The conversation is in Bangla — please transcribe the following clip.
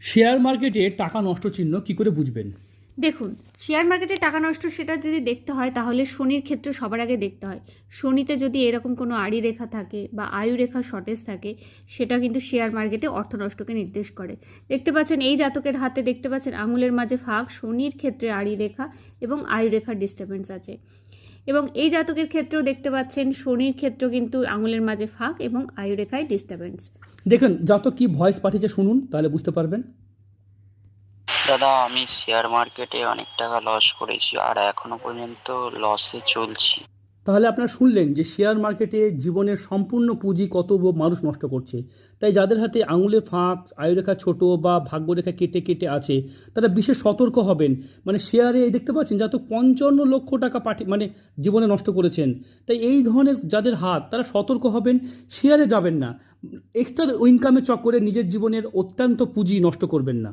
শেয়ার মার্কেটে টাকা নষ্ট চিহ্ন কি করে বুঝবেন? দেখুন, শেয়ার মার্কেটে টাকা নষ্ট সেটা যদি দেখতে হয় তাহলে শনির ক্ষেত্র সবার আগে দেখতে হয়। শনিতে যদি এরকম কোনো আড়ি রেখা থাকে বা আয়ু রেখার শর্টেজ থাকে, সেটা কিন্তু শেয়ার মার্কেটে অর্থ নষ্টকে নির্দেশ করে। দেখতে পাচ্ছেন এই জাতকের হাতে দেখতে পাচ্ছেন আঙুলের মাঝে ফাঁক, শনির ক্ষেত্রে আড়ি রেখা এবং আয়ু রেখার ডিস্টারবেন্স আছে। এবং এই জাতকের ক্ষেত্রেও দেখতে পাচ্ছেন শনির ক্ষেত্র কিন্তু আঙুলের মাঝে ফাঁক এবং আয়ু রেখায় ডিস্টারবেন্স। দেখুন জাতক কি ভয়েস পাঠিয়েছে শুনুন, তাহলে বুঝতে পারবেন। দাদা, আমি শেয়ার মার্কেটে অনেক টাকা লস করেছি আর এখনো পর্যন্ত লসে চলছি। তাহলে আপনারা শুনলেন যে শেয়ার মার্কেটে জীবনের সম্পূর্ণ পুঁজি কত মানুষ নষ্ট করছে। তাই যাদের হাতে আঙুলে ফাঁক, আয়ুরেখা ছোট বা ভাগ্যরেখা কেটে কেটে আছে, তারা বিশেষ সতর্ক হবেন। মানে শেয়ারে এই দেখতে পাচ্ছেন জাতক 55 লক্ষ টাকা মানে জীবনে নষ্ট করেছেন। তাই এই ধরনের যাদের হাত, তারা সতর্ক হবেন, শেয়ারে যাবেন না, এক্সট্রা ইনকামের চক্করে নিজের জীবনের অত্যন্ত পুঁজি নষ্ট করবেন না।